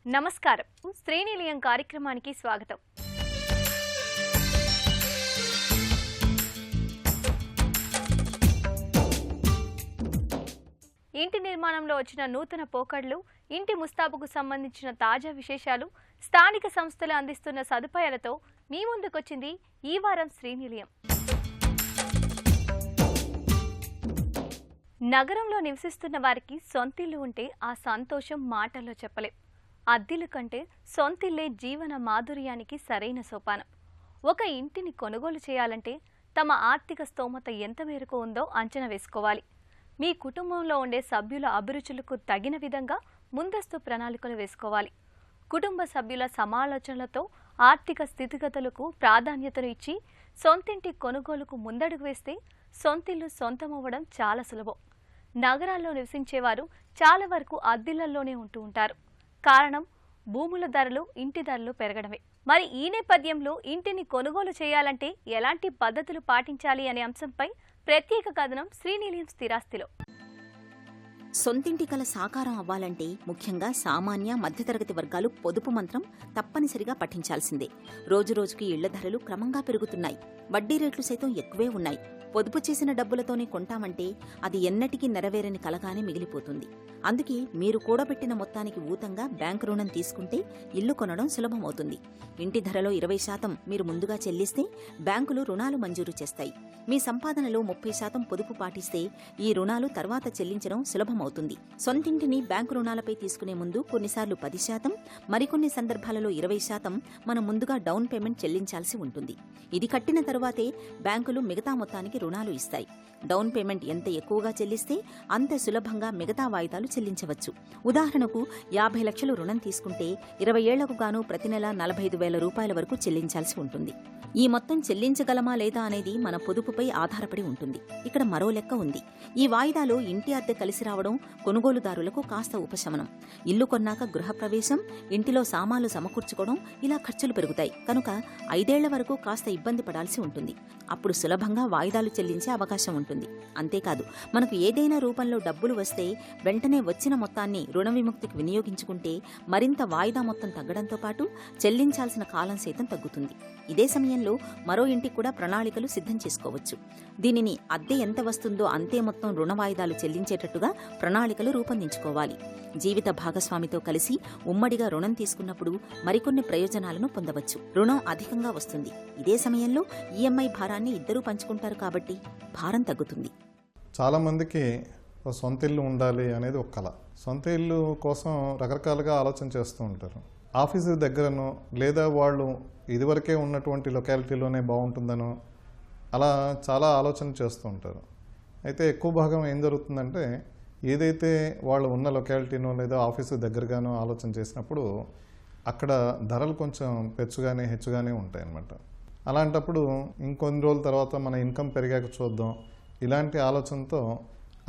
నమస్కారం. శ్రీనిలయం కార్యక్రమానికి స్వాగతం. ఇంటి నిర్మాణంలో వచ్చిన నూతన పోకడలు, ఇంటి ముస్తాబుకు సంబంధించిన తాజా విశేషాలు, స్థానిక సంస్థలు అందిస్తున్న సదుపాయాలతో మీ ముందుకొచ్చింది ఈ వారం శ్రీనిలయం. నగరంలో నివసిస్తున్న వారికి సొంతిల్లు ఉంటే ఆ సంతోషం మాటల్లో చెప్పలేం. అద్దిల్లు కంటే సొంతిల్లే జీవన మాధుర్యానికి సరైన సోపానం. ఒక ఇంటిని కొనుగోలు చేయాలంటే తమ ఆర్థిక స్తోమత ఎంత మేరకు ఉందో అంచనా వేసుకోవాలి. మీ కుటుంబంలో ఉండే సభ్యుల అభిరుచులకు తగిన విధంగా ముందస్తు ప్రణాళికలు వేసుకోవాలి. కుటుంబ సభ్యుల సమాలోచనలతో ఆర్థిక స్థితిగతులకు ప్రాధాన్యతను ఇచ్చి సొంతింటి కొనుగోలుకు ముందడుగు వేస్తే సొంతిల్లు సొంతమవ్వడం చాలా సులభం. నగరాల్లో నివసించేవారు చాలా వరకు అద్దిళ్లలోనే ఉంటూ ఉంటారు. కారణం భూముల ధరలు, ఇంటి ధరలు పెరగడమే. మరి ఈ నేపథ్యంలో ఇంటిని కొనుగోలు చేయాలంటే ఎలాంటి పద్ధతులు పాటించాలి అనే అంశంపై ప్రత్యేక కథనం శ్రీనిలయం స్థిరాస్తిలో. సొంతింటి కల సాకారం అవ్వాలంటే ముఖ్యంగా సామాన్య మధ్యతరగతి వర్గాలు పొదుపు మంత్రం తప్పనిసరిగా పఠించాల్సిందే. రోజురోజుకి ఇళ్ల ధరలు క్రమంగా పెరుగుతున్నాయి. వడ్డీ రేట్లు సైతం ఎక్కువే ఉన్నాయి. పొదుపు చేసిన డబ్బులతోనే కొంటామంటే అది ఎన్నటికీ నెరవేరని కలగానే మిగిలిపోతుంది. అందుకే మీరు కూడబెట్టిన మొత్తానికి ఊతంగా బ్యాంకు రుణం తీసుకుంటే ఇల్లు కొనడం సులభమవుతుంది. ఇంటి ధరలో 20% మీరు ముందుగా చెల్లిస్తే బ్యాంకులు రుణాలు మంజూరు చేస్తాయి. మీ సంపాదనలో 30% పొదుపు పాటిస్తే ఈ రుణాలు తర్వాత చెల్లించడం సులభమవుతుంది. సొంతింటిని బ్యాంకు రుణాలపై తీసుకునే ముందు కొన్నిసార్లు 10%, మరికొన్ని సందర్భాలలో 20% మనం ముందుగా డౌన్ పేమెంట్ చెల్లించాల్సి ఉంటుంది. ఇది కట్టిన తరువాతే బ్యాంకులు మిగతా మొత్తానికి రుణాలు ఇస్తాయి. డౌన్ పేమెంట్ ఎంత ఎక్కువగా చెల్లిస్తే అంత సులభంగా మిగతా వాయిదాలు చెల్లించవచ్చు. ఉదాహరణకు 50 లక్షలు రుణం తీసుకుంటే 20 ఏళ్లకు గాను ప్రతి నెల 45,000 రూపాయల వరకు చెల్లించాల్సి ఉంటుంది. ఈ మొత్తం చెల్లించగలమా లేదా అనేది మన పొదుపుపై ఆధారపడి ఉంటుంది. ఇక్కడ మరో లెక్క ఉంది. ఈ వాయిదాలో ఇంటి అద్దె కలిసి రావడం కొనుగోలుదారులకు కాస్త ఉపశమనం. ఇల్లు కొన్నాక గృహప్రవేశం, ఇంటిలో సామాన్లు సమకూర్చుకోవడం, ఇలా ఖర్చులు పెరుగుతాయి. కనుక 5 ఏళ్ల వరకు కాస్త ఇబ్బంది పడాల్సి ఉంటుంది. అప్పుడు సులభంగా వాయిదాలు చెల్లించే అవకాశం ఉంటుంది. అంతేకాదు, మనకు ఏదైనా రూపంలో డబ్బులు వస్తే వెంటనే వచ్చిన మొత్తాన్ని రుణ విముక్తికి వినియోగించుకుంటే మరింత వాయిదా మొత్తం తగ్గడంతో పాటు చెల్లించాల్సిన కాలం సైతం తగ్గుతుంది. ఇదే సమయంలో మరో ఇంటికి కూడా ప్రణాళికలు సిద్ధం చేసుకోవచ్చు. దీనిని అద్దె ఎంత వస్తుందో అంతే మొత్తం రుణ వాయిదాలు చెల్లించేటట్టుగా ప్రణాళికలు రూపొందించుకోవాలి. జీవిత భాగస్వామితో కలిసి ఉమ్మడిగా రుణం తీసుకున్నప్పుడు మరికొన్ని ప్రయోజనాలను పొందవచ్చు. రుణం అధికంగా వస్తుంది. ఇదే సమయంలో ఈఎంఐ భారాన్ని ఇద్దరూ పంచుకుంటారు కాబట్టి భారం తగ్గుతుంది. చాలా మందికి సొంత ఇల్లు ఉండాలి అనేది ఒక కళ. సొంత ఇల్లు కోసం రకరకాలుగా ఆలోచన చేస్తూ ఉంటారు. ఆఫీసు దగ్గరనో లేదా వాళ్ళు ఇదివరకే ఉన్నటువంటి లొకాలిటీలోనే బాగుంటుందనో అలా చాలా ఆలోచన చేస్తూ ఉంటారు. అయితే ఎక్కువ భాగం ఏం జరుగుతుందంటే, ఏదైతే వాళ్ళు ఉన్న లొకాలిటీనో లేదా ఆఫీసు దగ్గరగానో ఆలోచన చేసినప్పుడు అక్కడ ధరలు కొంచెం హెచ్చుగానే ఉంటాయి అన్నమాట. అలాంటప్పుడు ఇంకొన్ని రోజుల తర్వాత మన ఇన్కమ్ పెరిగాక చూద్దాం ఇలాంటి ఆలోచనతో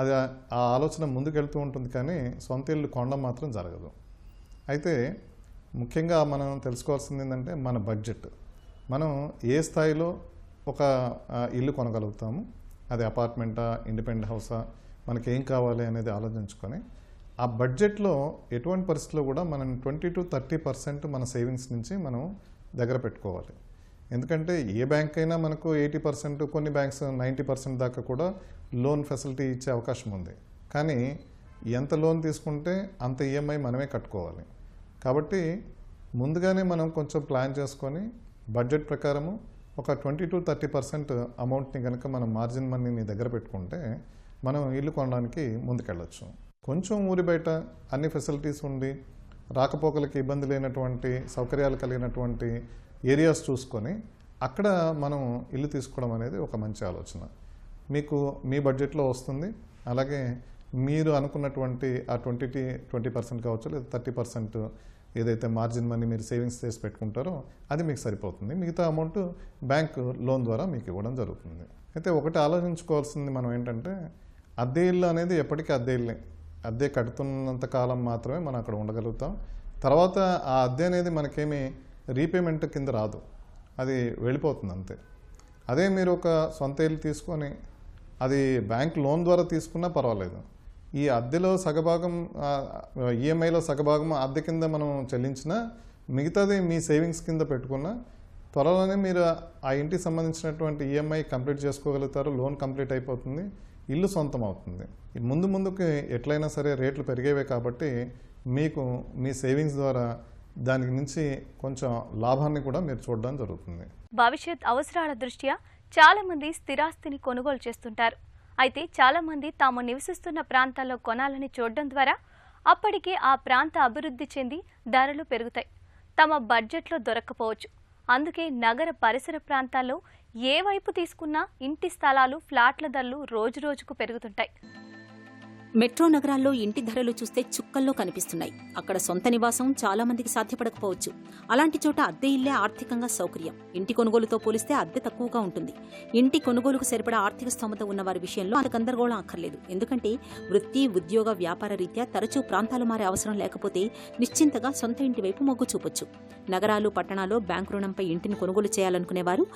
అది ఆ ఆలోచన ముందుకెళ్తూ ఉంటుంది, కానీ సొంత ఇల్లు కొనడం మాత్రం జరగదు. అయితే ముఖ్యంగా మనం తెలుసుకోవాల్సింది ఏంటంటే మన బడ్జెట్. మనం ఏ స్థాయిలో ఒక ఇల్లు కొనగలుగుతాము, అది అపార్ట్మెంటా, ఇండిపెండెంట్ హౌసా, మనకి ఏం కావాలి అనేది ఆలోచించుకొని ఆ బడ్జెట్లో ఎటువంటి పరిస్థితుల్లో కూడా మనం 20 to 30% మన సేవింగ్స్ నుంచి మనం దగ్గర పెట్టుకోవాలి. ఎందుకంటే ఏ బ్యాంక్ అయినా మనకు 80%, కొన్ని బ్యాంక్స్ 90% దాకా కూడా లోన్ ఫెసిలిటీ ఇచ్చే అవకాశం ఉంది. కానీ ఎంత లోన్ తీసుకుంటే అంత ఈఎంఐ మనమే కట్టుకోవాలి. కాబట్టి ముందుగానే మనం కొంచెం ప్లాన్ చేసుకొని బడ్జెట్ ప్రకారము ఒక 20 to 30% అమౌంట్ని కనుక మనం మార్జిన్ మనీని దగ్గర పెట్టుకుంటే మనం ఇల్లు కొనడానికి ముందుకెళ్ళచ్చు. కొంచెం ఊరి బయట అన్ని ఫెసిలిటీస్ ఉండి రాకపోకలకి ఇబ్బంది లేనటువంటి సౌకర్యాలు కలిగినటువంటి ఏరియాస్ చూసుకొని అక్కడ మనం ఇల్లు తీసుకోవడం అనేది ఒక మంచి ఆలోచన. మీకు మీ బడ్జెట్లో వస్తుంది. అలాగే మీరు అనుకున్నటువంటి ఆ 20% కావచ్చు, లేదా 30% ఏదైతే మార్జిన్ మనీ మీరు సేవింగ్స్ చేసి పెట్టుకుంటారో అది మీకు సరిపోతుంది. మిగతా అమౌంట్ బ్యాంక్ లోన్ ద్వారా మీకు ఇవ్వడం జరుగుతుంది. అయితే ఒకటి ఆలోచించుకోవాల్సింది మనం ఏంటంటే, అద్దె ఇల్లు అనేది ఎప్పటికీ అద్దె ఇల్లే. అద్దె కడుతున్నంత కాలం మాత్రమే మనం అక్కడ ఉండగలుగుతాం. తర్వాత ఆ అద్దె అనేది మనకేమీ రీపేమెంట్ కింద రాదు, అది వెళ్ళిపోతుంది అంతే. అదే మీరు ఒక సొంత ఇల్లు తీసుకొని అది బ్యాంక్ లోన్ ద్వారా తీసుకున్నా పర్వాలేదు. ఈ అద్దెలో సగభాగం ఈఎంఐలో సగభాగం అద్దె కింద మనం చెల్లించినా మిగతాది మీ సేవింగ్స్ కింద పెట్టుకున్నా త్వరలోనే మీరు ఆ ఇంటికి సంబంధించినటువంటి ఈఎంఐ కంప్లీట్ చేసుకోగలుగుతారు, లోన్ కంప్లీట్ అయిపోతుంది, ఇల్లు సొంతం అవుతుంది. ముందుకి ఎట్లయినా సరే రేట్లు పెరిగేవే కాబట్టి మీకు మీ సేవింగ్స్ ద్వారా దానికి నుంచి కొంచెం లాభాన్ని కూడా మీరు చూడడం జరుగుతుంది. భవిష్యత్ అవసరాల దృష్ట్యా చాలా మంది స్థిరాస్తిని కొనుగోలు చేస్తుంటారు. అయితే చాలా మంది తాము నివసిస్తున్న ప్రాంతాల్లో కొనాలని చూడడం ద్వారా అప్పటికే ఆ ప్రాంత అభివృద్ధి చెంది ధరలు పెరుగుతాయి. తమ బడ్జెట్లో దొరక్కపోవచ్చు. అందుకే నగర పరిసర ప్రాంతాల్లో ఏ వైపు తీసుకున్నా ఇంటి స్థలాలు, ఫ్లాట్ల ధరలు రోజురోజుకు పెరుగుతుంటాయి. మెట్రో నగరాల్లో ఇంటి ధరలు చూస్తే చుక్కల్లో కనిపిస్తున్నాయి. అక్కడ సొంత నివాసం చాలా మందికి సాధ్యపడకపోవచ్చు. అలాంటి చోట అద్దె ఇల్లే ఆర్థికంగా సౌకర్యం. ఇంటి కొనుగోలుతో పోలిస్తే అద్దె తక్కువగా ఉంటుంది. ఇంటి కొనుగోలుకు సరిపడా ఆర్థిక స్తోమత ఉన్న వారి విషయంలో అంత గందరగోళం అక్కర్లేదు. ఎందుకంటే వృత్తి, ఉద్యోగ, వ్యాపార రీత్యా తరచూ ప్రాంతాలు మారే అవసరం లేకపోతే నిశ్చింతగా సొంత ఇంటి వైపు మొగ్గు చూపొచ్చు. నగరాలు, పట్టణాల్లో బ్యాంకు రుణంపై ఇంటిని కొనుగోలు చేయాలనుకునేవారు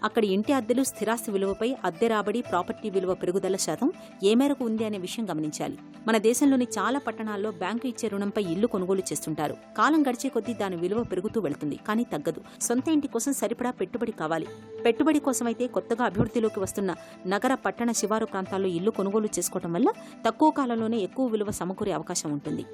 అక్కడి ఇంటి అద్దెలు, స్థిరాస్తి విలువపై అద్దె రాబడి, ప్రాపర్టీ విలువ పెరుగుదల శాతం ఏ మేరకు ఉంది అనే విషయం గమనించాలి. మన దేశంలోని చాలా పట్టణాల్లో బ్యాంకు ఇచ్చే రుణంపై ఇల్లు కొనుగోలు చేస్తుంటారు. కాలం గడిచే కొద్దీ దాని విలువ పెరుగుతూ వెళుతుంది, కానీ తగ్గదు. సొంత ఇంటి కోసం సరిపడా పెట్టుబడి కావాలి. పెట్టుబడి కోసమైతే కొత్తగా అభివృద్ధిలోకి వస్తున్న నగర, పట్టణ, శివారు ప్రాంతాల్లో ఇల్లు కొనుగోలు చేసుకోవడం వల్ల తక్కువ కాలంలోనే ఎక్కువ విలువ సమకూరే అవకాశం ఉంటుంది.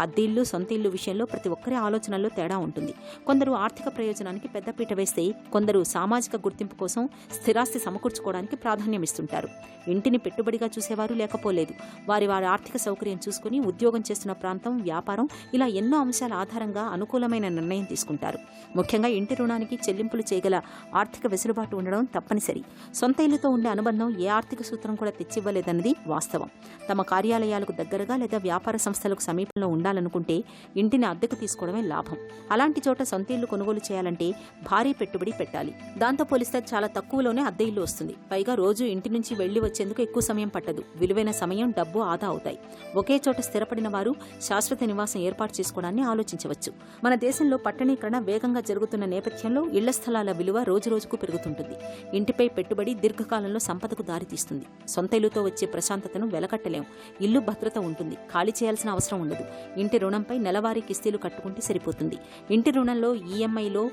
అద్దె ఇల్లు, సొంత ఇల్లు విషయంలో ప్రతి ఒక్కరి ఆలోచనల్లో తేడా ఉంటుంది. కొందరు ఆర్థిక ప్రయోజనానికి పెద్దపీట వేస్తే, కొందరు సామాజిక గుర్తింపు కోసం స్థిరాస్తి సమకూర్చుకోవడానికి ప్రాధాన్యమిస్తుంటారు. ఇంటిని పెట్టుబడిగా చూసేవారు లేకపోలేదు. వారి ఆర్థిక సౌకర్యం చూసుకుని ఉద్యోగం చేస్తున్న ప్రాంతం, వ్యాపారం, ఇలా ఎన్నో అంశాల ఆధారంగా అనుకూలమైన నిర్ణయం తీసుకుంటారు. ముఖ్యంగా ఇంటి రుణానికి చెల్లింపులు చేయగల ఆర్థిక వెసులుబాటు ఉండడం తప్పనిసరి. సొంత ఇల్లుతో ఉండే అనుబంధం ఏ ఆర్థిక సూత్రం కూడా తెచ్చివ్వలేదన్నది వాస్తవం. తమ కార్యాలయాలకు దగ్గరగా లేదా వ్యాపార సంస్థలకు సమీపంలో ఉండాలనుకుంటే ఇంటిని అద్దెకు తీసుకోవడమే లాభం. అలాంటి చోట సొంత ఇల్లు కొనుగోలు చేయాలంటే భారీ పెట్టుబడి పెట్టాలి. దాంతో పోలిస్తే చాలా తక్కువలోనే అద్దె ఇల్లు వస్తుంది. పైగా రోజు ఇంటి నుంచి వెళ్లి వచ్చేందుకు ఎక్కువ సమయం పట్టదు. విలువైన సమయం, డబ్బు ఆదా అవుతాయి. ఒకే చోట స్థిరపడిన వారు శాశ్వత నివాసం ఏర్పాటు చేసుకోవడాన్ని ఆలోచించవచ్చు. మన దేశంలో పట్టణీకరణ వేగంగా జరుగుతున్న నేపథ్యంలో ఇళ్ల స్థలాల విలువ రోజురోజుకు పెరుగుతుంటుంది. ఇంటిపై పెట్టుబడి దీర్ఘకాలంలో సంపదకు దారితీస్తుంది. సొంత ఇల్లుతో వచ్చే ప్రశాంతతను వెలకట్టలేం. ఇల్లు భద్రత ఉంటుంది, ఖాళీ చేయాల్సిన అవసరం ఉండదు. ఇంటి రుణంపై నెలవారీ కిస్తీలు కట్టుకుంటే సరిపోతుంది. ఇంటి రుణంలో ఈఎంఐలో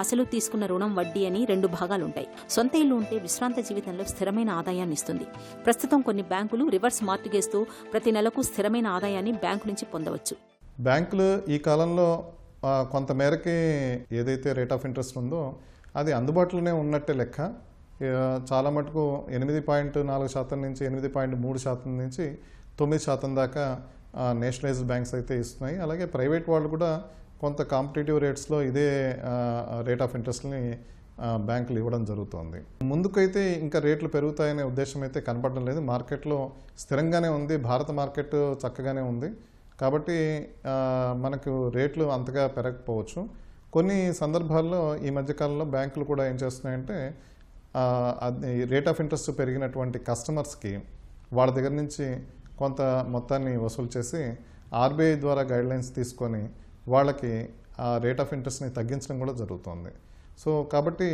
అసలు తీసుకున్న రుణం, వడ్డీ అని 2 భాగాలుంటాయి. సొంత ఇల్లు ఉంటే విశ్రాంత జీవితంలో స్థిరమైన ఆదాయాన్ని ఇస్తుంది. ప్రస్తుతం కొన్ని బ్యాంకులు రివర్స్ మార్టిగేజ్తో ప్రతి నెలకు స్థిరమైన ఆదాయాన్ని బ్యాంకు నుంచి పొందవచ్చు. బ్యాంకులు ఈ కాలంలో కొంత మేరకి ఏదైతే రేట్ ఆఫ్ ఇంట్రెస్ట్ ఉందో అది అందుబాటులోనే ఉన్నట్టే లెక్క. చాలా మటుకు 8.4% నుంచి 8.3% నుంచి 9% దాకా నేషనలైజ్డ్ బ్యాంక్స్ అయితే ఇస్తున్నాయి. అలాగే ప్రైవేట్ వాళ్ళు కూడా కొంత కాంపిటేటివ్ రేట్స్లో ఇదే రేట్ ఆఫ్ ఇంట్రెస్ట్ని బ్యాంకులు ఇవ్వడం జరుగుతుంది. ముందుకైతే ఇంకా రేట్లు పెరుగుతాయనే ఉద్దేశం అయితే కనపడడం లేదు. మార్కెట్లో స్థిరంగానే ఉంది. భారత మార్కెట్ చక్కగానే ఉంది కాబట్టి మనకు రేట్లు అంతగా పెరగకపోవచ్చు. కొన్ని సందర్భాల్లో ఈ మధ్యకాలంలో బ్యాంకులు కూడా ఏం చేస్తున్నాయంటే రేట్ ఆఫ్ ఇంట్రెస్ట్ పెరిగినటువంటి కస్టమర్స్కి వాళ్ళ దగ్గర నుంచి కొంత మొత్తాన్ని వసూలు చేసి ఆర్బీఐ ద్వారా గైడ్లైన్స్ తీసుకొని వాళ్ళకి ఆ రేట్ ఆఫ్ ఇంట్రెస్ట్ని తగ్గించడం కూడా జరుగుతుంది. సో కాబట్టి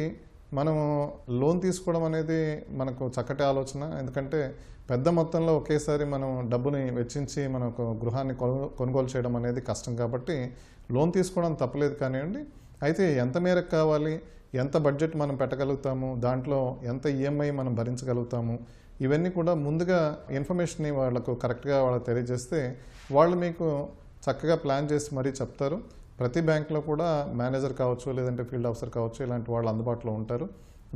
మనము లోన్ తీసుకోవడం అనేది మనకు చక్కటి ఆలోచన. ఎందుకంటే పెద్ద మొత్తంలో ఒకేసారి మనం డబ్బుని వెచ్చించి మనకు గృహాన్ని కొనుగోలు చేయడం అనేది కష్టం కాబట్టి లోన్ తీసుకోవడం తప్పలేదు కానివ్వండి. అయితే ఎంత మేరకు కావాలి, ఎంత బడ్జెట్ మనం పెట్టగలుగుతాము, దాంట్లో ఎంత ఈఎంఐ మనం భరించగలుగుతాము, ఇవన్నీ కూడా ముందుగా ఇన్ఫర్మేషన్ని వాళ్ళకు కరెక్ట్గా వాళ్ళకి తెలియజేస్తే వాళ్ళు మీకు చక్కగా ప్లాన్ చేసి మరీ చెప్తారు. ప్రతి బ్యాంకులో కూడా మేనేజర్ కావచ్చు, లేదంటే ఫీల్డ్ ఆఫీసర్ కావచ్చు, ఇలాంటి వాళ్ళు అందుబాటులో ఉంటారు.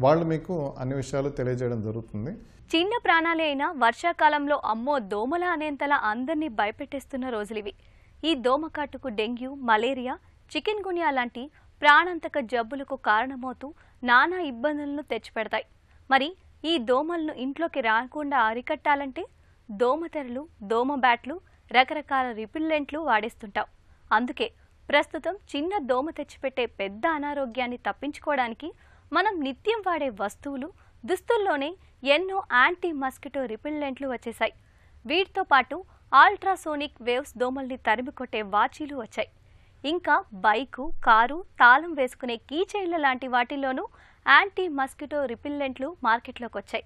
వాళ్ళు మీకు అన్ని విషయాలు తెలియజేయడం జరుగుతుంది. చిన్న ప్రాణాలే అయినా వర్షాకాలంలో అమ్మో దోమల అనేంతలా అందరినీ భయపెట్టేస్తున్న రోజులివి. ఈ దోమకాటుకు డెంగ్యూ, మలేరియా, చికెన్ గున్యా లాంటి ప్రాణాంతక జబ్బులకు కారణమవుతూ నానా ఇబ్బందులను తెచ్చిపెడతాయి. మరి ఈ దోమలను ఇంట్లోకి రాకుండా అరికట్టాలంటే దోమతెరలు, దోమ బ్యాట్లు, రకరకాల రిపిల్లెంట్లు వాడేస్తుంటాం. అందుకే ప్రస్తుతం చిన్న దోమ తెచ్చిపెట్టే పెద్ద అనారోగ్యాన్ని తప్పించుకోవడానికి మనం నిత్యం వాడే వస్తువులు, దుస్తుల్లోనే ఎన్నో యాంటీ మస్కిటో రిపిల్లెంట్లు వచ్చేశాయి. వీటితో పాటు అల్ట్రాసోనిక్ వేవ్స్ దోమల్ని తరిమికొట్టే వాచీలు వచ్చాయి. ఇంకా బైకు, కారు తాళం వేసుకునే కీచైన్ల లాంటి వాటిల్లోనూ యాంటీ మస్కిటో రిపిల్లెంట్లు మార్కెట్లోకి వచ్చాయి.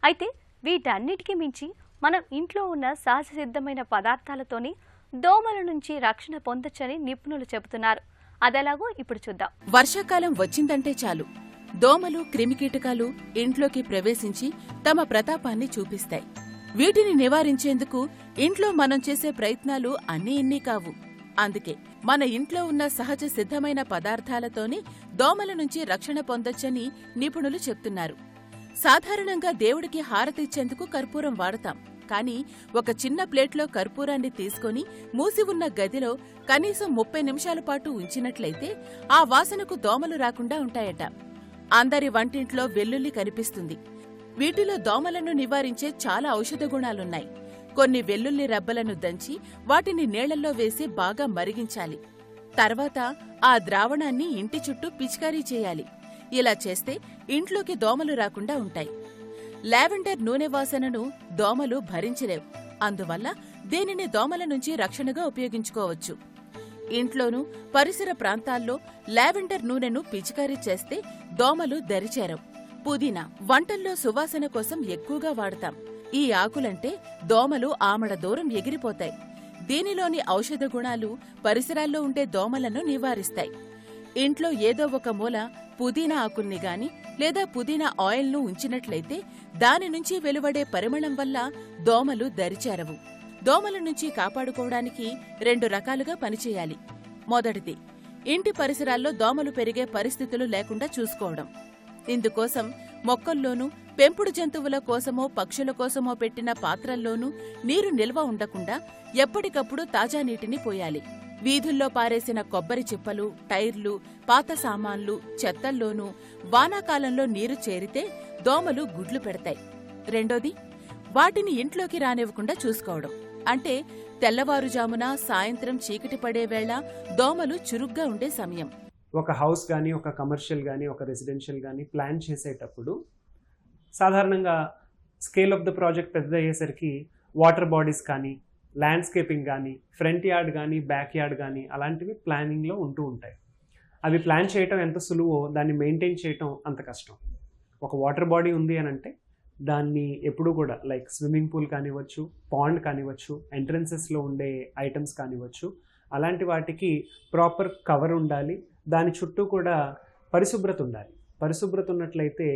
అయితే వీటన్నిటికీ మించి మనం ఇంట్లో ఉన్న సహజ సిద్ధమైన పదార్థాలతోని దోమల నుంచి రక్షణ పొందొచ్చని నిపుణులు చెబుతున్నారు. అదెలాగో ఇప్పుడు చూద్దాం. వర్షాకాలం వచ్చిందంటే చాలు దోమలు, క్రిమికీటకాలు ఇంట్లోకి ప్రవేశించి తమ ప్రతాపాన్ని చూపిస్తాయి. వీటిని నివారించేందుకు ఇంట్లో మనం చేసే ప్రయత్నాలు అన్నీ ఇన్ని కావు. అందుకే మన ఇంట్లో ఉన్న సహజ సిద్ధమైన పదార్థాలతోనే దోమల నుంచి రక్షణ పొందొచ్చని నిపుణులు చెప్తున్నారు. సాధారణంగా దేవుడికి హారతిచ్చేందుకు కర్పూరం వాడతాం. కానీ ఒక చిన్న ప్లేట్లో కర్పూరాన్ని తీసుకొని మూసి ఉన్న గదిలో కనీసం 30 నిమిషాల పాటు ఉంచినట్లయితే ఆ వాసనకు దోమలు రాకుండా ఉంటాయట. అందరి వంటింట్లో వెల్లుల్లి కనిపిస్తుంది. వీటిలో దోమలను నివారించే చాలా ఔషధ గుణాలున్నాయి. కొన్ని వెల్లుల్లి రబ్బలను దంచి వాటిని నీళ్లలో వేసి బాగా మరిగించాలి. తర్వాత ఆ ద్రావణాన్ని ఇంటి చుట్టూ పిచికారీ చేయాలి. ఇలా చేస్తే ఇంట్లోకి దోమలు రాకుండా ఉంటాయి. లావెండర్ నూనె వాసనను దోమలు భరించలేవు. అందువల్ల దీనిని దోమల నుంచి రక్షణగా ఉపయోగించుకోవచ్చు. ఇంట్లోనూ పరిసర ప్రాంతాల్లో లావెండర్ నూనెను పిచికారీ చేస్తే దోమలు దరిచేరవు. పుదీనా వంటల్లో సువాసన కోసం ఎక్కువగా వాడతాం. ఈ ఆకులంటే దోమలు ఆమడ దూరం ఎగిరిపోతాయి. దీనిలోని ఔషధ గుణాలు పరిసరాల్లో ఉండే దోమలను నివారిస్తాయి. ఇంట్లో ఏదో ఒక మూల పుదీనా ఆకుల్ని గాని లేదా పుదీనా ఆయిల్ను ఉంచినట్లయితే దాని నుంచి వెలువడే పరిమళం వల్ల దోమలు దరిచేరవు. దోమల నుంచి కాపాడుకోవడానికి 2 రకాలుగా పనిచేయాలి. మొదటిది, ఇంటి పరిసరాల్లో దోమలు పెరిగే పరిస్థితులు లేకుండా చూసుకోవడం. ఇందుకోసం మొక్కల్లోనూ పెంపుడు జంతువుల కోసమో పక్షుల కోసమో పెట్టిన పాత్రల్లోనూ నీరు నిల్వ ఉండకుండా ఎప్పటికప్పుడు తాజా నీటిని పోయాలి. వీధుల్లో పారేసిన కొబ్బరి చిప్పలు, టైర్లు, పాత సామాన్లు, చెత్తల్లోనూ వానాకాలంలో నీరు చేరితే దోమలు గుడ్లు పెడతాయి. రెండోది, వాటిని ఇంట్లోకి రానివ్వకుండా చూసుకోవడం. అంటే తెల్లవారుజామున, సాయంత్రం చీకటి పడే వేళ దోమలు చురుగ్గా ఉండే సమయం. ఒక హౌస్ కానీ, ఒక కమర్షియల్ కానీ, ఒక రెసిడెన్షియల్ కానీ ప్లాన్ చేసేటప్పుడు సాధారణంగా స్కేల్ ఆఫ్ ద ప్రాజెక్ట్ పెద్ద అయ్యేసరికి వాటర్ బాడీస్ కానీ, ల్యాండ్స్కేపింగ్ కానీ, ఫ్రంట్ యార్డ్ కానీ, బ్యాక్ యార్డ్ కానీ అలాంటివి ప్లానింగ్లో ఉంటూ ఉంటాయి. అవి ప్లాన్ చేయటం ఎంత సులువో దాన్ని మెయింటైన్ చేయటం అంత కష్టం. ఒక వాటర్ బాడీ ఉంది అని అంటే దాన్ని ఎప్పుడూ కూడా లైక్ స్విమ్మింగ్ పూల్ కానివ్వచ్చు, పాండ్ కానివ్వచ్చు, ఎంట్రన్సెస్లో ఉండే ఐటమ్స్ కానివ్వచ్చు, అలాంటి వాటికి ప్రాపర్ కవర్ ఉండాలి. దాని చుట్టూ కూడా పరిశుభ్రత ఉండాలి. పరిశుభ్రత ఉన్నట్లయితే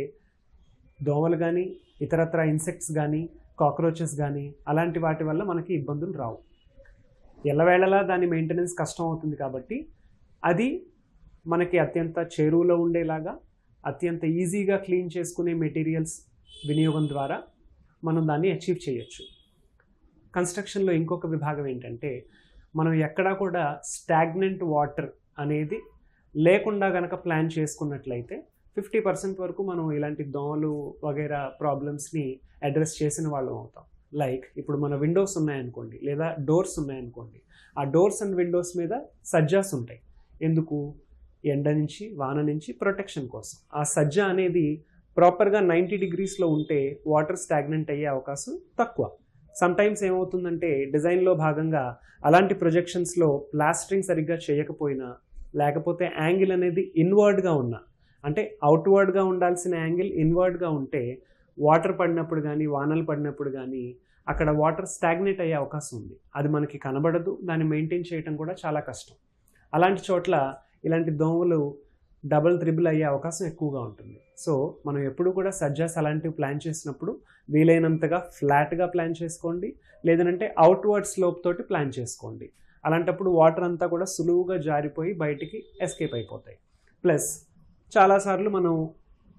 దోమలు కానీ, ఇతరత్ర ఇన్సెక్ట్స్ కానీ, కాక్రోచెస్ కానీ అలాంటి వాటి వల్ల మనకి ఇబ్బందులు రావు. ఎల్లవేళలా దాని మెయింటెనెన్స్ కష్టం అవుతుంది కాబట్టి అది మనకి అత్యంత చేరువలో ఉండేలాగా, అత్యంత ఈజీగా క్లీన్ చేసుకునే మెటీరియల్స్ వినియోగం ద్వారా మనం దాన్ని అచీవ్ చేయొచ్చు. కన్స్ట్రక్షన్లో ఇంకొక విభాగం ఏంటంటే, మనం ఎక్కడా కూడా స్టాగ్నెంట్ వాటర్ అనేది లేకుండా గనక ప్లాన్ చేసుకున్నట్లయితే 50% వరకు మనం ఇలాంటి దోమలు వగైరా ప్రాబ్లమ్స్ని అడ్రస్ చేసిన వాళ్ళం అవుతాం. లైక్ ఇప్పుడు మన విండోస్ ఉన్నాయనుకోండి, లేదా డోర్స్ ఉన్నాయనుకోండి, ఆ డోర్స్ అండ్ విండోస్ మీద సజ్జాస్ ఉంటాయి. ఎందుకు? ఎండ నుంచి, వాన నుంచి ప్రొటెక్షన్ కోసం. ఆ సజ్జ అనేది ప్రాపర్గా 90 degreesలో ఉంటే వాటర్ స్టాగ్నెంట్ అయ్యే అవకాశం తక్కువ. సమ్టైమ్స్ ఏమవుతుందంటే డిజైన్లో భాగంగా అలాంటి ప్రొజెక్షన్స్లో ప్లాస్టరింగ్ సరిగ్గా చేయకపోయినా, లేకపోతే యాంగిల్ అనేది ఇన్వర్డ్గా ఉన్నా, అంటే అవుట్వర్డ్గా ఉండాల్సిన యాంగిల్ ఇన్వర్డ్గా ఉంటే వాటర్ పడినప్పుడు కానీ, వానలు పడినప్పుడు కానీ అక్కడ వాటర్ స్టాగ్నేట్ అయ్యే అవకాశం ఉంది. అది మనకి కనబడదు, దాన్ని మెయింటైన్ చేయడం కూడా చాలా కష్టం. అలాంటి చోట్ల ఇలాంటి దోమలు డబుల్ త్రిబుల్ అయ్యే అవకాశం ఎక్కువగా ఉంటుంది. సో మనం ఎప్పుడు కూడా సజ్జాస్ అలాంటివి ప్లాన్ చేసినప్పుడు వీలైనంతగా ఫ్లాట్గా ప్లాన్ చేసుకోండి, లేదంటే అవుట్వర్డ్ స్లోప్ తోటి ప్లాన్ చేసుకోండి. అలాంటప్పుడు వాటర్ అంతా కూడా సులువుగా జారిపోయి బయటికి ఎస్కేప్ అయిపోతాయి. ప్లస్ చాలాసార్లు మనం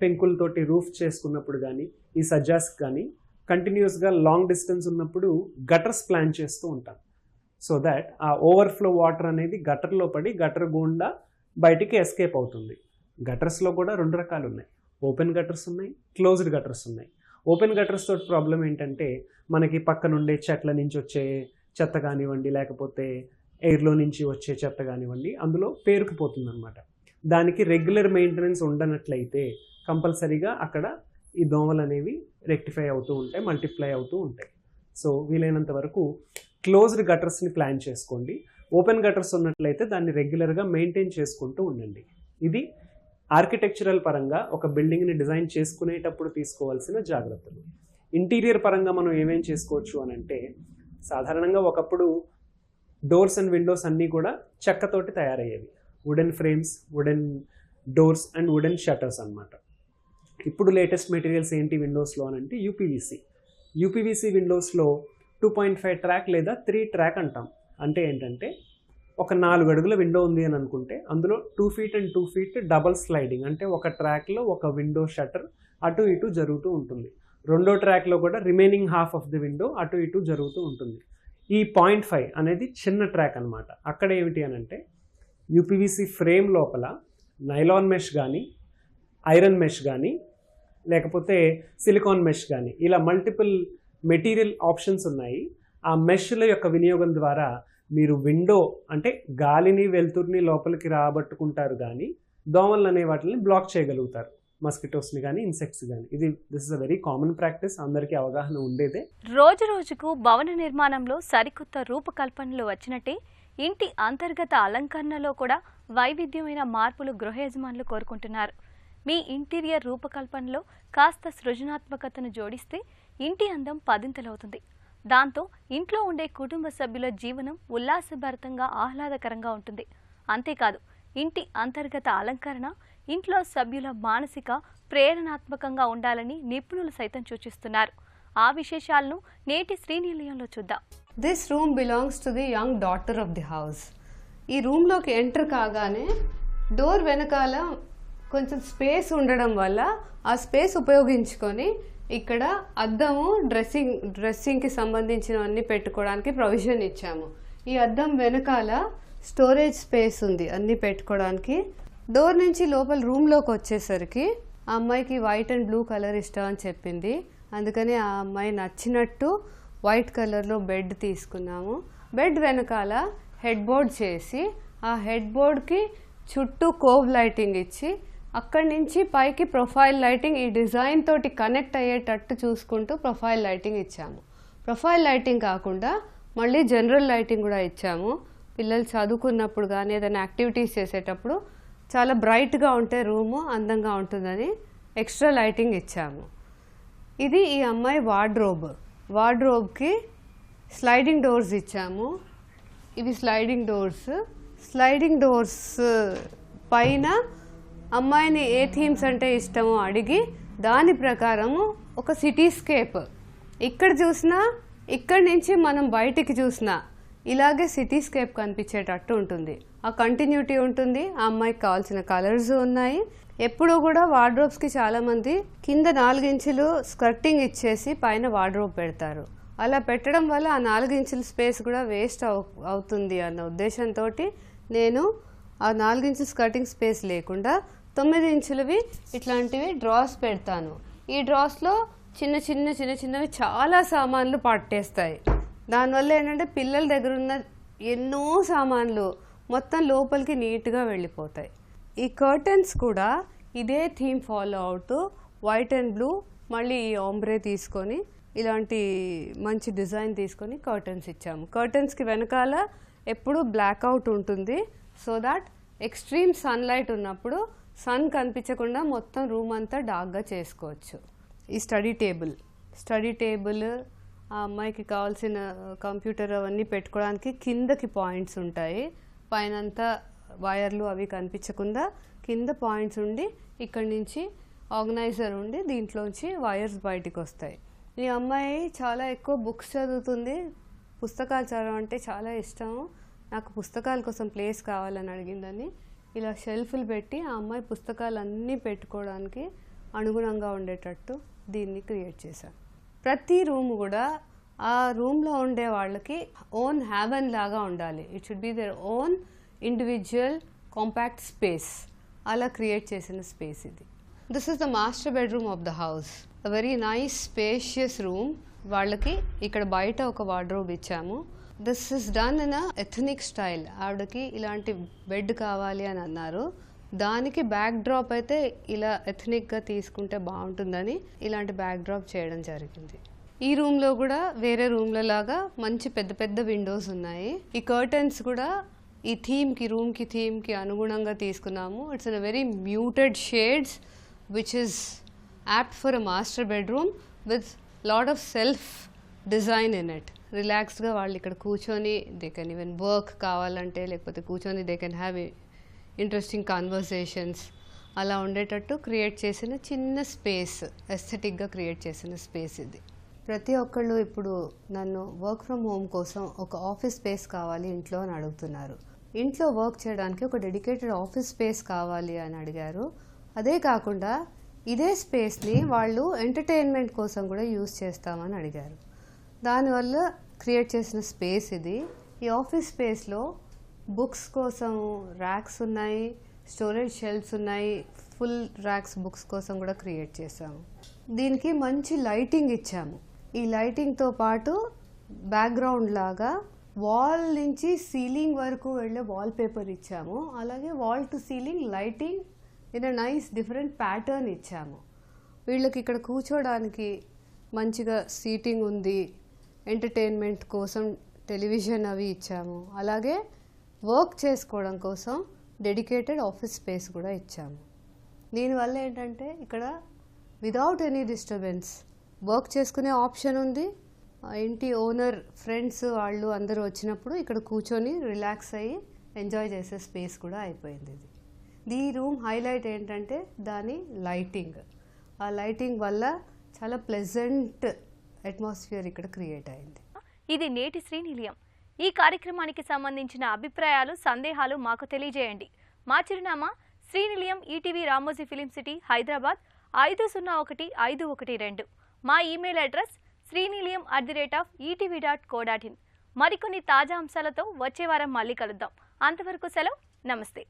పెంకులతోటి రూఫ్ చేసుకున్నప్పుడు కానీ, ఈ సజ్జాస్ కానీ కంటిన్యూస్గా లాంగ్ డిస్టెన్స్ ఉన్నప్పుడు గటర్స్ ప్లాన్ చేస్తూ ఉంటాం. సో దాట్ ఆ ఓవర్ఫ్లో వాటర్ అనేది గటర్లో పడి గటర్ గుండా బయటికి ఎస్కేప్ అవుతుంది. గటర్స్లో కూడా 2 రకాలు ఉన్నాయి. ఓపెన్ గటర్స్ ఉన్నాయి, క్లోజ్డ్ గటర్స్ ఉన్నాయి. ఓపెన్ గటర్స్ తోటి ప్రాబ్లం ఏంటంటే మనకి పక్కనుండే చెట్ల నుంచి వచ్చే చెత్త కానివ్వండి, లేకపోతే ఎయిర్లో నుంచి వచ్చే చెత్త కానివ్వండి, అందులో పేరుకుపోతుంది అనమాట. దానికి రెగ్యులర్ మెయింటెనెన్స్ ఉండనట్లయితే కంపల్సరీగా అక్కడ ఈ దోమలు అనేవి రెక్టిఫై అవుతూ ఉంటాయి, మల్టిప్లై అవుతూ ఉంటాయి. సో వీలైనంత వరకు క్లోజ్డ్ గటర్స్ని ప్లాన్ చేసుకోండి. ఓపెన్ గటర్స్ ఉన్నట్లయితే దాన్ని రెగ్యులర్గా మెయింటైన్ చేసుకుంటూ ఉండండి. ఇది ఆర్కిటెక్చరల్ పరంగా ఒక బిల్డింగ్ని డిజైన్ చేసుకునేటప్పుడు తీసుకోవాల్సిన జాగ్రత్తలు. ఇంటీరియర్ పరంగా మనం ఏమేం చేసుకోవచ్చు అని అంటే, సాధారణంగా ఒకప్పుడు డోర్స్ అండ్ విండోస్ అన్నీ కూడా చెక్కతోటి తయారయ్యేవి. Wooden frames, wooden doors and wooden shutters అన్నమాట. ఇప్పుడు లేటెస్ట్ మెటీరియల్స్ ఏంటి విండోస్లో అని అంటే యూపీవీసీ విండోస్లో 2.5 ట్రాక్ లేదా 3 ట్రాక్ అంటాం. అంటే ఏంటంటే ఒక 4 అడుగుల విండో ఉంది అని అనుకుంటే అందులో 2 feet and 2 feet double sliding, అంటే ఒక ట్రాక్లో ఒక విండో షట్టర్ అటు ఇటు జరుగుతూ ఉంటుంది. రెండో ట్రాక్లో కూడా remaining half of the window అటు ఇటు జరుగుతూ ఉంటుంది. ఈ 0.5 అనేది చిన్న ట్రాక్ అనమాట. అక్కడ ఏమిటి అని అంటే యూపీవీసీ ఫ్రేమ్ లోపల నైలాన్ మెష్ కానీ, ఐరన్ మెష్ కానీ, లేకపోతే సిలికాన్ మెష్ కానీ, ఇలా మల్టిపుల్ మెటీరియల్ ఆప్షన్స్ ఉన్నాయి. ఆ మెష్ల యొక్క వినియోగం ద్వారా మీరు విండో అంటే గాలిని వెలుతురుని లోపలికి రాబట్టుకుంటారు, కానీ దోమలు అనే వాటిని బ్లాక్ చేయగలుగుతారు, మస్కిటోస్ని కానీ ఇన్సెక్ట్స్ కానీ. This is a very common practice, అందరికీ అవగాహన ఉండేదే. రోజు రోజుకు భవన నిర్మాణంలో సరికొత్త రూపకల్పనలు వచ్చినట్టే ఇంటి అంతర్గత అలంకరణలో కూడా వైవిధ్యమైన మార్పులు గృహ యజమానులు కోరుకుంటున్నారు. మీ ఇంటీరియర్ రూపకల్పనలో కాస్త సృజనాత్మకతను జోడిస్తే ఇంటి అందం పదింతలవుతుంది. దాంతో ఇంట్లో ఉండే కుటుంబ సభ్యుల జీవనం ఉల్లాసభరితంగా ఆహ్లాదకరంగా ఉంటుంది. అంతేకాదు, ఇంటి అంతర్గత అలంకరణ ఇంట్లో సభ్యుల మానసిక ప్రేరణాత్మకంగా ఉండాలని నిపుణులు సైతం సూచిస్తున్నారు. ఆ విశేషాలను నేటి శ్రీనిలయంలో చూద్దాం. This room belongs to the young daughter of the house. ఈ రూమ్లోకి ఎంటర్ కాగానే డోర్ వెనకాల కొంచెం స్పేస్ ఉండడం వల్ల ఆ స్పేస్ ఉపయోగించుకొని ఇక్కడ అద్దము, డ్రెస్సింగ్కి సంబంధించినవన్నీ పెట్టుకోవడానికి ప్రొవిజన్ ఇచ్చాము. ఈ అద్దం వెనకాల స్టోరేజ్ స్పేస్ ఉంది అన్నీ పెట్టుకోవడానికి. డోర్ నుంచి లోపల రూమ్లోకి వచ్చేసరికి ఆ అమ్మాయికి వైట్ అండ్ బ్లూ కలర్ ఇష్టం అని చెప్పింది. అందుకని ఆ అమ్మాయి నచ్చినట్టు వైట్ కలర్లో బెడ్ తీసుకున్నాము. బెడ్ వెనకాల హెడ్ బోర్డ్ చేసి ఆ హెడ్ బోర్డ్కి చుట్టూ కోవ్ లైటింగ్ ఇచ్చి అక్కడి నుంచి పైకి ప్రొఫైల్ లైటింగ్ ఈ డిజైన్ తోటి కనెక్ట్ అయ్యేటట్టు చూసుకుంటూ ప్రొఫైల్ లైటింగ్ ఇచ్చాము. ప్రొఫైల్ లైటింగ్ కాకుండా మళ్ళీ జనరల్ లైటింగ్ కూడా ఇచ్చాము. పిల్లలు చదువుకున్నప్పుడు కానీ ఏదైనా యాక్టివిటీస్ చేసేటప్పుడు చాలా బ్రైట్గా ఉంటే రూము అందంగా ఉంటుందని ఎక్స్ట్రా లైటింగ్ ఇచ్చాము. ఇది ఈ అమ్మాయి వార్డ్రోబ్కి స్లైడింగ్ డోర్స్ ఇచ్చాము. ఇవి స్లైడింగ్ డోర్స్ పైన అమ్మాయిని ఏ థీమ్స్ అంటే ఇష్టమో అడిగి దాని ప్రకారము ఒక సిటీస్కేప్, ఇక్కడ చూసినా ఇక్కడి నుంచి మనం బయటికి చూసినా ఇలాగే సిటీస్కేప్ కనిపించేటట్టు ఉంటుంది. ఆ కంటిన్యూటీ ఉంటుంది. ఆ అమ్మాయికి కావాల్సిన కలర్స్ ఉన్నాయి. ఎప్పుడూ కూడా వార్డ్రోబ్స్కి చాలామంది కింద 4 ఇంచులు స్కర్టింగ్ ఇచ్చేసి పైన వార్డ్రోబ్ పెడతారు. అలా పెట్టడం వల్ల ఆ 4 ఇంచుల స్పేస్ కూడా వేస్ట్ అవుతుంది అన్న ఉద్దేశంతో నేను ఆ 4 ఇంచుల స్కర్టింగ్ స్పేస్ లేకుండా 9 ఇంచులవి ఇట్లాంటివి డ్రాస్ పెడతాను. ఈ డ్రాస్లో చిన్న చిన్నవి చాలా సామాన్లు పట్టేస్తాయి. దానివల్ల ఏంటంటే పిల్లల దగ్గర ఉన్న ఎన్నో సామాన్లు మొత్తం లోపలికి నీట్గా వెళ్ళిపోతాయి. ఈ కర్టన్స్ కూడా ఇదే థీమ్ ఫాలో అవుతూ వైట్ అండ్ బ్లూ మళ్ళీ ఈ ఆంబ్రే తీసుకొని ఇలాంటి మంచి డిజైన్ తీసుకొని కర్టన్స్ ఇచ్చాము. కర్టన్స్కి వెనకాల ఎప్పుడు బ్లాక్అవుట్ ఉంటుంది, సో దాట్ ఎక్స్ట్రీమ్ సన్లైట్ ఉన్నప్పుడు సన్ కనిపించకుండా మొత్తం రూమ్ అంతా డార్క్గా చేసుకోవచ్చు. ఈ స్టడీ టేబుల్ ఆ అమ్మాయికి కావాల్సిన కంప్యూటర్ అవన్నీ పెట్టుకోవడానికి కిందకి పాయింట్స్ ఉంటాయి. పైనంతా వైర్లు అవి కనిపించకుండా కింద పాయింట్స్ ఉండి ఇక్కడి నుంచి ఆర్గనైజర్ ఉండి దీంట్లోంచి వైర్స్ బయటికి వస్తాయి. ఈ అమ్మాయి చాలా ఎక్కువ బుక్స్ చదువుతుంది. పుస్తకాలు చదవడం చాలా ఇష్టము. నాకు పుస్తకాల కోసం ప్లేస్ కావాలని అడిగిందని ఇలా షెల్ఫ్లు పెట్టి ఆ అమ్మాయి పుస్తకాలన్నీ పెట్టుకోవడానికి అనుగుణంగా ఉండేటట్టు దీన్ని క్రియేట్ చేశాను. ప్రతి రూమ్ కూడా ఆ రూమ్లో ఉండే వాళ్ళకి ఓన్ హ్యావెన్ లాగా ఉండాలి. It should be their own individual compact space. అలా క్రియేట్ చేసిన స్పేస్ ఇది. This is the master bedroom of the house. A very nice spacious room. వాళ్ళకి ఇక్కడ బయట ఒక వార్డ్రోబ్ ఇచ్చాము. This is done in a ethnic style. ఆవిడకి ఇలాంటి బెడ్ కావాలి అని అన్నారు. దానికి బ్యాక్ డ్రాప్ అయితే ఇలా ఎథనిక్గా తీసుకుంటే బాగుంటుందని ఇలాంటి బ్యాక్ డ్రాప్ చేయడం జరిగింది. ఈ రూమ్లో కూడా వేరే రూమ్లలాగా మంచి పెద్ద పెద్ద విండోస్ ఉన్నాయి. ఈ కర్టన్స్ కూడా ఈ రూమ్కి థీమ్కి అనుగుణంగా తీసుకున్నాము. It's in a very muted shades which is apt for a master bedroom with lot of self design in it. రిలాక్స్డ్గా వాళ్ళు ఇక్కడ కూర్చొని దే కెన్ ఈవెన్ వర్క్ కావాలంటే, లేకపోతే కూర్చొని they can have interesting conversations అలా ఉండేటట్టు క్రియేట్ చేసిన చిన్న స్పేస్, ఎస్థెటిక్గా క్రియేట్ చేసిన స్పేస్ ఇది. ప్రతి ఒక్కళ్ళు ఇప్పుడు నన్ను వర్క్ ఫ్రమ్ హోమ్ కోసం ఒక ఆఫీస్ స్పేస్ కావాలి ఇంట్లో అని అడుగుతున్నారు. ఇంట్లో వర్క్ చేయడానికి ఒక డెడికేటెడ్ ఆఫీస్ స్పేస్ కావాలి అని అడిగారు. అదే కాకుండా ఇదే స్పేస్ని వాళ్ళు ఎంటర్టైన్మెంట్ కోసం కూడా యూజ్ చేస్తామని అడిగారు. దానివల్ల క్రియేట్ చేసిన స్పేస్ ఇది. ఈ ఆఫీస్ స్పేస్లో బుక్స్ కోసం ర్యాక్స్ ఉన్నాయి, స్టోరేజ్ షెల్ఫ్స్ ఉన్నాయి, ఫుల్ ర్యాక్స్ బుక్స్ కోసం కూడా క్రియేట్ చేసాము. దీనికి మంచి లైటింగ్ ఇచ్చాము. ఈ లైటింగ్తో పాటు బ్యాక్గ్రౌండ్ లాగా వాల్ నుంచి సీలింగ్ వరకు వెళ్ళే వాల్ పేపర్ ఇచ్చాము. అలాగే wall to ceiling lighting in a nice different pattern ఇచ్చాము. వీళ్ళకి ఇక్కడ కూర్చోడానికి మంచిగా సీటింగ్ ఉంది, ఎంటర్టైన్మెంట్ కోసం టెలివిజన్ అవి ఇచ్చాము. అలాగే వర్క్ చేసుకోవడం కోసం డెడికేటెడ్ ఆఫీస్ స్పేస్ కూడా ఇచ్చాము. దీనివల్ల ఏంటంటే ఇక్కడ విదౌట్ ఎనీ డిస్టర్బెన్స్ వర్క్ చేసుకునే ఆప్షన్ ఉంది. ఇంటి ఓనర్ ఫ్రెండ్స్ వాళ్ళు అందరూ వచ్చినప్పుడు ఇక్కడ కూర్చొని రిలాక్స్ అయ్యి ఎంజాయ్ చేసే స్పేస్ కూడా అయిపోయింది ఇది. ఈ రూమ్ హైలైట్ ఏంటంటే దాని లైటింగ్. ఆ లైటింగ్ వల్ల చాలా ప్లెజెంట్ అట్మాస్ఫియర్ ఇక్కడ క్రియేట్ అయింది. ఇది నేటి శ్రీనిలయం. ఈ కార్యక్రమానికి సంబంధించిన అభిప్రాయాలు, సందేహాలు మాకు తెలియజేయండి. మా చిరునామా Srinilayam, ETV Ramoji film city, Hyderabad 501512. మా ఈమెయిల్ అడ్రస్ srinilayam@etv.co.in. మరికొన్ని తాజా అంశాలతో వచ్చే వారం మళ్ళీ కలుద్దాం. అంతవరకు సెలవు, నమస్తే.